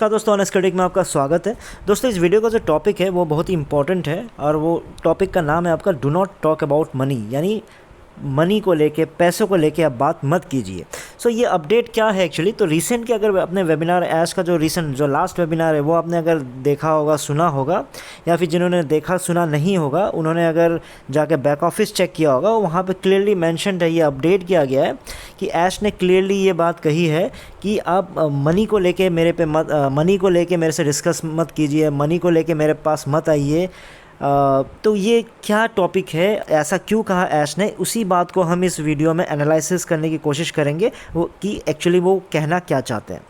का दोस्तों honest critic में आपका स्वागत है। दोस्तों इस वीडियो का जो टॉपिक है वो बहुत ही इंपॉर्टेंट है और वो टॉपिक का नाम है आपका do not talk about money, यानी मनी को लेके, पैसों को लेके आप बात मत कीजिए। सो ये अपडेट क्या है एक्चुअली, तो रिसेंट के अगर अपने वेबिनार ऐश का जो रिसेंट जो लास्ट वेबिनार है वो आपने अगर देखा होगा, सुना होगा, या फिर जिन्होंने देखा सुना नहीं होगा उन्होंने अगर जाके बैक ऑफिस चेक किया होगा, वहाँ पे क्लियरली मेंशन्ड है, ये अपडेट किया गया है कि ऐश ने क्लियरली ये बात कही है कि आप मनी को लेके मेरे पे मत मनी को लेके मेरे से डिस्कस मत कीजिए, मनी को लेके मेरे पास मत आइए। तो ये क्या टॉपिक है, ऐसा क्यों कहा ऐश ने, उसी बात को हम इस वीडियो में एनालिसिस करने की कोशिश करेंगे वो कि एक्चुअली वो कहना क्या चाहते हैं।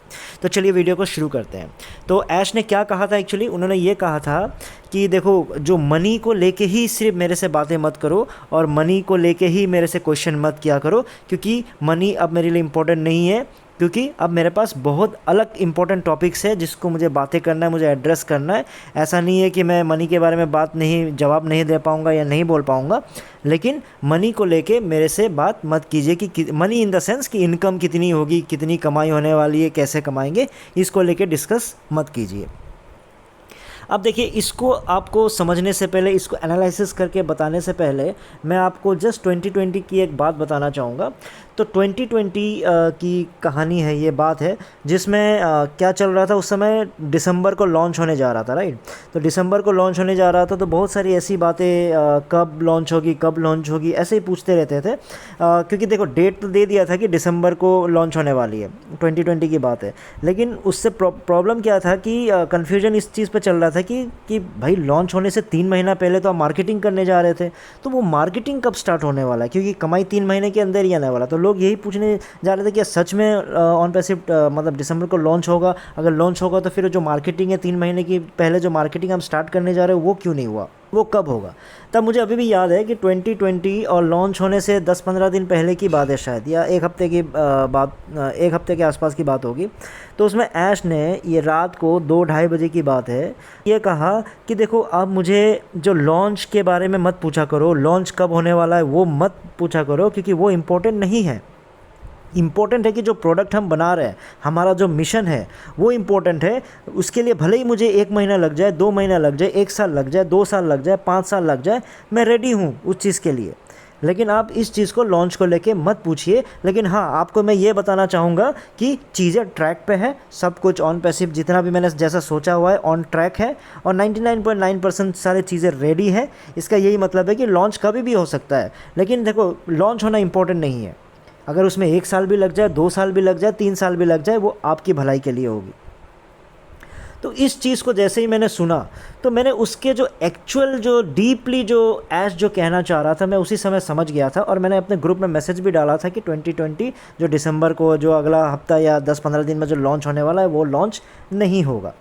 तो चलिए वीडियो को शुरू करते हैं। तो ऐश ने क्या कहा था एक्चुअली, उन्होंने ये कहा था कि देखो, जो मनी को लेके ही सिर्फ मेरे से बातें मत करो और मनी को लेके ही मेरे से क्वेश्चन मत किया करो, क्योंकि मनी अब मेरे लिए इम्पोर्टेंट नहीं है, क्योंकि अब मेरे पास बहुत अलग इंपॉर्टेंट टॉपिक्स है जिसको मुझे बातें करना है, मुझे एड्रेस करना है। ऐसा नहीं है कि मैं मनी के बारे में जवाब नहीं दे पाऊँगा या नहीं बोल पाऊँगा, लेकिन मनी को लेके मेरे से बात मत कीजिए कि मनी इन द सेंस कि इनकम कितनी होगी, कितनी कमाई होने वाली है, कैसे कमाएंगे, इसको लेके डिस्कस मत कीजिए। अब देखिए, इसको आपको समझने से पहले, इसको एनालिसिस करके बताने से पहले मैं आपको जस्ट 2020 की एक बात बताना चाहूँगा। तो 2020 की कहानी है, ये बात है जिसमें क्या चल रहा था उस समय, दिसंबर को लॉन्च होने जा रहा था, राइट। तो दिसंबर को लॉन्च होने जा रहा था, तो बहुत सारी ऐसी बातें कब लॉन्च होगी, कब लॉन्च होगी, ऐसे ही पूछते रहते थे, क्योंकि देखो डेट तो दे दिया था कि दिसंबर को लॉन्च होने वाली है, 2020 की बात है। लेकिन उससे प्रॉब्लम क्या था कि कन्फ्यूजन इस चीज़ पर चल रहा था कि भाई लॉन्च होने से 3 महीना पहले तो आप मार्केटिंग करने जा रहे थे, तो वो मार्केटिंग कब स्टार्ट होने वाला है, क्योंकि कमाई 3 महीने के अंदर ही आने वाला। तो लोग यही पूछने जा रहे थे कि सच में ऑन पैसिव मतलब दिसंबर को लॉन्च होगा, अगर लॉन्च होगा तो फिर जो मार्केटिंग है 3 महीने की पहले जो मार्केटिंग हम स्टार्ट करने जा रहे हैं वो क्यों नहीं हुआ, वो कब होगा। तब मुझे अभी भी याद है कि 2020 और लॉन्च होने से 10-15 दिन पहले की बात है शायद, या एक हफ्ते की बात, एक हफ्ते के आसपास की बात होगी। तो उसमें ऐश ने ये रात को 2-2:30 बजे की बात है, ये कहा कि देखो, आप मुझे जो लॉन्च के बारे में मत पूछा करो, लॉन्च कब होने वाला है वो मत पूछा करो, क्योंकि वो इम्पोर्टेंट नहीं है। इम्पोर्टेंट है कि जो प्रोडक्ट हम बना रहे हैं, हमारा जो मिशन है वो इम्पोर्टेंट है। उसके लिए भले ही मुझे 1 महीना लग जाए, 2 महीना लग जाए, 1 साल लग जाए, 2 साल लग जाए, 5 साल लग जाए, मैं रेडी हूँ उस चीज़ के लिए। लेकिन आप इस चीज़ को लॉन्च को लेके मत पूछिए। लेकिन हाँ, आपको मैं ये बताना चाहूँगा कि चीज़ें ट्रैक पे है, सब कुछ ऑन पैसिव जितना भी मैंने जैसा सोचा हुआ है ऑन ट्रैक है, और 99.9% सारी चीज़ें रेडी है। इसका यही मतलब है कि लॉन्च कभी भी हो सकता है, लेकिन देखो, लॉन्च होना इंपॉर्टेंट नहीं है। अगर उसमें 1 साल भी लग जाए, 2 साल भी लग जाए, 3 साल भी लग जाए, वो आपकी भलाई के लिए होगी। तो इस चीज़ को जैसे ही मैंने सुना, तो मैंने उसके जो एक्चुअल, जो डीपली जो ऐश जो कहना चाह रहा था, मैं उसी समय समझ गया था, और मैंने अपने ग्रुप में मैसेज भी डाला था कि 2020 जो दिसंबर को, जो अगला हफ्ता या 10-15 दिन में जो लॉन्च होने वाला है वो लॉन्च नहीं होगा।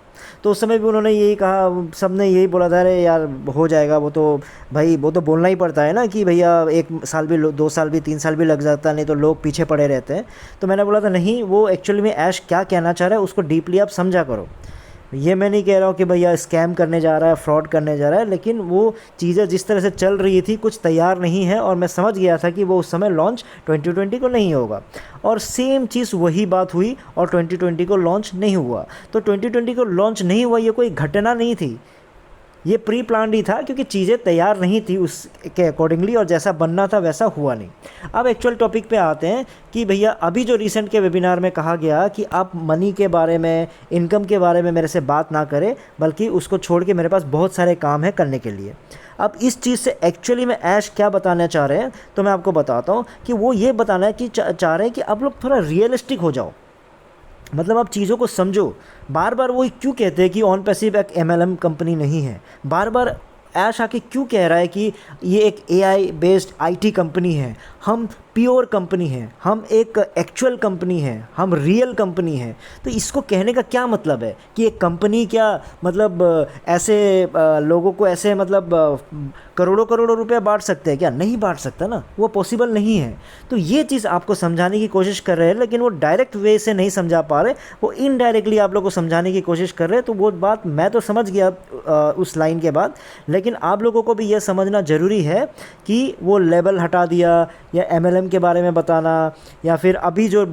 तो उस समय भी उन्होंने यही कहा, सब ने यही बोला था, अरे यार हो जाएगा, वो तो भाई वो तो बोलना ही पड़ता है ना कि भैया 1 साल भी, 2 साल भी, 3 साल भी लग जाता है, नहीं तो लोग पीछे पड़े रहते हैं। तो मैंने बोला था नहीं, वो एक्चुअली में ऐश क्या कहना चाह रहा है उसको डीपली आप समझा करो। ये मैं नहीं कह रहा हूँ कि भैया स्कैम करने जा रहा है, फ्रॉड करने जा रहा है, लेकिन वो चीज़ें जिस तरह से चल रही थी कुछ तैयार नहीं है, और मैं समझ गया था कि वो उस समय लॉन्च 2020 को नहीं होगा। और सेम चीज़ वही बात हुई, और 2020 को लॉन्च नहीं हुआ। तो 2020 को लॉन्च नहीं हुआ, ये कोई घटना नहीं थी, ये प्री प्लान्ड ही था, क्योंकि चीज़ें तैयार नहीं थी उसके अकॉर्डिंगली, और जैसा बनना था वैसा हुआ नहीं। अब एक्चुअल टॉपिक पे आते हैं कि भैया अभी जो रिसेंट के वेबिनार में कहा गया कि आप मनी के बारे में, इनकम के बारे में मेरे से बात ना करें, बल्कि उसको छोड़ के मेरे पास बहुत सारे काम हैं करने के लिए। अब इस चीज़ से एक्चुअली में ऐश क्या बताना चाह रहे हैं, तो मैं आपको बताता हूँ कि वो ये बताना है कि चाह रहे हैं कि आप लोग थोड़ा रियलिस्टिक हो जाओ, मतलब आप चीज़ों को समझो। बार बार वो क्यों कहते हैं कि ऑन पैसिव एक MLM कंपनी नहीं है, बार बार ऐश आके क्यों कह रहा है कि ये एक AI बेस्ड IT कंपनी है, हम प्योर कंपनी है, हम एक एक्चुअल कंपनी है, हम रियल कंपनी है। तो इसको कहने का क्या मतलब है कि एक कंपनी क्या मतलब ऐसे लोगों को ऐसे मतलब करोड़ों करोड़ों रुपए बांट सकते हैं क्या? नहीं बांट सकता ना, वो पॉसिबल नहीं है। तो ये चीज़ आपको समझाने की कोशिश कर रहे हैं, लेकिन वो डायरेक्ट वे से नहीं समझा पा रहे, वो इनडायरेक्टली आप लोग को समझाने की कोशिश कर रहे हैं। तो वो बात मैं तो समझ गया उस लाइन के बाद, लेकिन आप लोगों को भी यह समझना ज़रूरी है कि वो लेबल हटा दिया या MLM फ्रीडम के बारे में बताना, या फिर अभी जो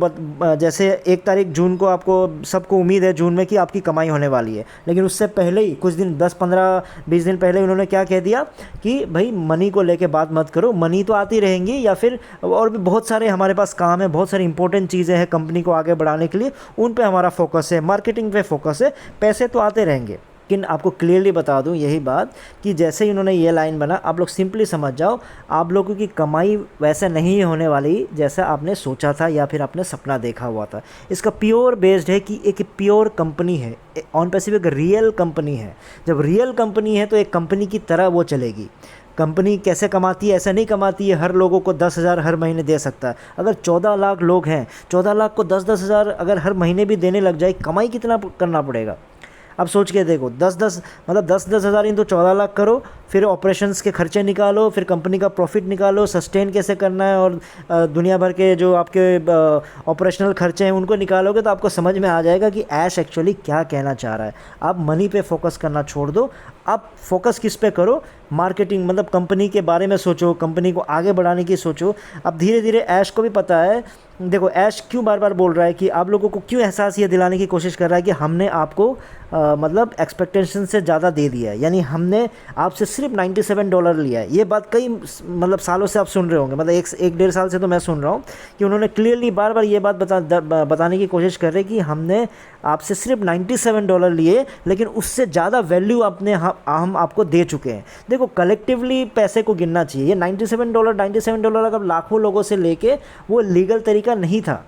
जैसे 1 तारीख जून को आपको सबको उम्मीद है जून में कि आपकी कमाई होने वाली है, लेकिन उससे पहले ही कुछ दिन 10-15-20 दिन पहले उन्होंने क्या कह दिया कि भाई मनी को लेके बात मत करो, मनी तो आती रहेंगी, या फिर और भी बहुत सारे हमारे पास काम है, बहुत सारी इंपॉर्टेंट चीज़ें हैं कंपनी को आगे बढ़ाने के लिए, उन पे हमारा फोकस है, मार्केटिंग पे फोकस है, पैसे तो आते रहेंगे। लेकिन आपको क्लियरली बता दूं यही बात कि जैसे ही उन्होंने ये लाइन बना, आप लोग सिंपली समझ जाओ आप लोगों की कमाई वैसे नहीं होने वाली जैसा आपने सोचा था या फिर आपने सपना देखा हुआ था। इसका प्योर बेस्ड है कि एक प्योर कंपनी है, ऑन पैसिफिक रियल कंपनी है। जब रियल कंपनी है तो एक कंपनी की तरह वो चलेगी। कंपनी कैसे कमाती है, ऐसा नहीं कमाती है हर लोगों को 10,000 हर महीने दे सकता है। अगर 14 लाख लोग हैं, 14 लाख को 10-10 हज़ार अगर हर महीने भी देने लग जाए, कमाई कितना करना पड़ेगा। अब सोच के देखो, 10-10 मतलब 10-10 हज़ार इन तो 14 लाख करो, फिर ऑपरेशंस के खर्चे निकालो, फिर कंपनी का प्रॉफिट निकालो, सस्टेन कैसे करना है, और दुनिया भर के जो आपके ऑपरेशनल खर्चे हैं उनको निकालोगे तो आपको समझ में आ जाएगा कि ऐश एक्चुअली क्या कहना चाह रहा है। आप मनी पे फोकस करना छोड़ दो, आप फोकस किस पे करो, मार्केटिंग मतलब कंपनी के बारे में सोचो, कंपनी को आगे बढ़ाने की सोचो। अब धीरे धीरे ऐश को भी पता है, देखो ऐश क्यों बार बार बोल रहा है कि आप लोगों को क्यों एहसास ये दिलाने की कोशिश कर रहा है कि हमने आपको मतलब एक्सपेक्टेशन से ज़्यादा दे दिया है, यानी हमने आपसे सिर्फ $97 लिया है। ये बात कई मतलब सालों से आप सुन रहे होंगे, मतलब एक डेढ़ साल से तो मैं सुन रहा हूँ कि उन्होंने क्लियरली बार बार ये बात बताने की कोशिश कर रहे हैं कि हमने आपसे सिर्फ $97 लिए, लेकिन उससे ज़्यादा वैल्यू आपने हम आपको दे चुके हैं। देखो कलेक्टिवली पैसे को गिनना चाहिए। ये $97 अगर लाखों लोगों से लेके वो लीगल तरीका नहीं था,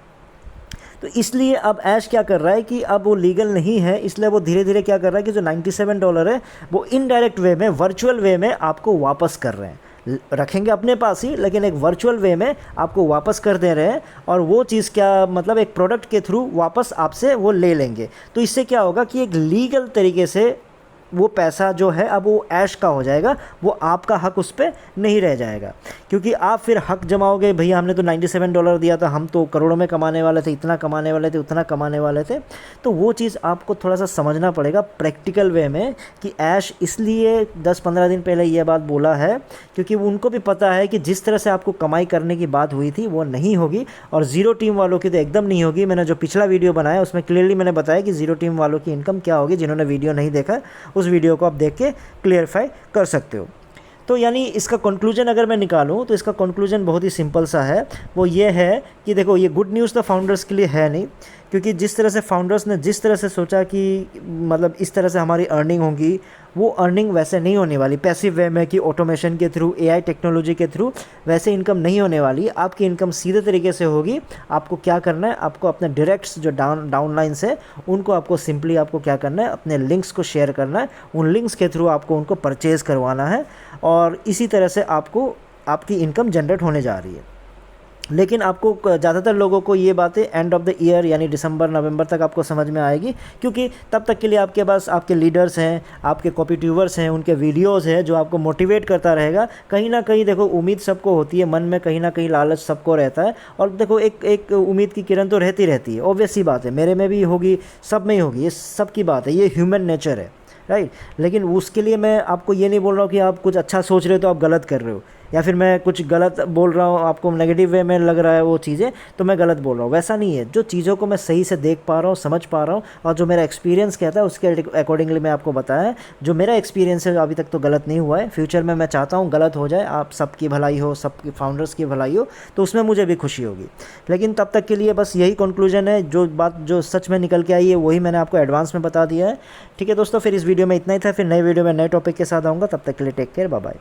तो इसलिए अब ऐश क्या कर रहा है कि अब वो लीगल नहीं है, इसलिए वो धीरे धीरे क्या कर रहा है कि जो $97 है वो इनडायरेक्ट वे में, वर्चुअल वे में आपको वापस कर रहे हैं। रखेंगे अपने पास ही, लेकिन एक वर्चुअल वे में आपको वापस कर दे रहे हैं, और वो चीज़ क्या मतलब एक प्रोडक्ट के थ्रू वापस आपसे वो ले लेंगे। तो इससे क्या होगा कि एक लीगल तरीके से वो पैसा जो है अब वो ऐश का हो जाएगा, वो आपका हक उस पर नहीं रह जाएगा। क्योंकि आप फिर हक जमाओगे, भैया हमने तो $97 दिया था, हम तो करोड़ों में कमाने वाले थे, इतना कमाने वाले थे, उतना कमाने वाले थे। तो वो चीज़ आपको थोड़ा सा समझना पड़ेगा प्रैक्टिकल वे में कि ऐश इसलिए 10-15 दिन पहले ये बात बोला है क्योंकि उनको भी पता है कि जिस तरह से आपको कमाई करने की बात हुई थी वो नहीं होगी, और ज़ीरो टीम वालों की तो एकदम नहीं होगी। मैंने जो पिछला वीडियो बनाया उसमें क्लियरली मैंने बताया कि ज़ीरो टीम वालों की इनकम क्या होगी। जिन्होंने वीडियो नहीं देखा उस वीडियो को आप देख के क्लियरफाई कर सकते हो। तो यानी इसका कंक्लूजन अगर मैं निकालूं तो इसका कंक्लूजन बहुत ही सिंपल सा है, वो ये है कि देखो ये गुड न्यूज़ तो फाउंडर्स के लिए है नहीं, क्योंकि जिस तरह से फाउंडर्स ने जिस तरह से सोचा कि मतलब इस तरह से हमारी अर्निंग होगी, वो अर्निंग वैसे नहीं होने वाली पैसिव वे में कि ऑटोमेशन के थ्रू, एआई टेक्नोलॉजी के थ्रू वैसे इनकम नहीं होने वाली। आपकी इनकम सीधे तरीके से होगी। आपको क्या करना है, आपको अपने डायरेक्ट्स जो डाउनलाइंस है उनको आपको सिंपली आपको क्या करना है, अपने लिंक्स को शेयर करना है, उन लिंक्स के थ्रू आपको उनको परचेज़ करवाना है, और इसी तरह से आपको आपकी इनकम जनरेट होने जा रही है। लेकिन आपको ज़्यादातर लोगों को ये बातें एंड ऑफ द ईयर यानी दिसंबर-नवंबर तक आपको समझ में आएगी, क्योंकि तब तक के लिए आपके पास आपके लीडर्स हैं, आपके कॉपी ट्यूबर्स हैं, उनके वीडियोस हैं जो आपको मोटिवेट करता रहेगा। कहीं ना कहीं देखो उम्मीद सबको होती है, मन में कहीं ना कहीं लालच सबको रहता है, और देखो एक उम्मीद की किरण तो रहती रहती है, ऑब्वियस सी बात है, मेरे में भी होगी, सब में ही होगी, ये सब की बात है, ये ह्यूमन नेचर है, राइट। लेकिन उसके लिए मैं आपको ये नहीं बोल रहा हूँ कि आप कुछ अच्छा सोच रहे हो तो आप गलत कर रहे हो, या फिर मैं कुछ गलत बोल रहा हूँ, आपको नेगेटिव वे में लग रहा है वो चीज़ें तो मैं गलत बोल रहा हूँ, वैसा नहीं है। जो चीज़ों को मैं सही से देख पा रहा हूँ, समझ पा रहा हूँ, और जो मेरा एक्सपीरियंस कहता है उसके अकॉर्डिंगली मैं आपको बताया है। जो मेरा एक्सपीरियंस है अभी तक तो गलत नहीं हुआ है, फ्यूचर में मैं चाहता हूँ गलत हो जाए, आप सबकी भलाई हो, सबकी फाउंडर्स की भलाई हो, तो उसमें मुझे भी खुशी होगी। लेकिन तब तक के लिए बस यही कंक्लूजन है, जो बात जो सच में निकल के आई है वही मैंने आपको एडवांस में बता दिया है। ठीक है दोस्तों, फिर इस वीडियो में इतना ही था, फिर नए वीडियो में नए टॉपिक के साथ आऊँगा, तब तक के लिए टेक केयर, बाय बाय।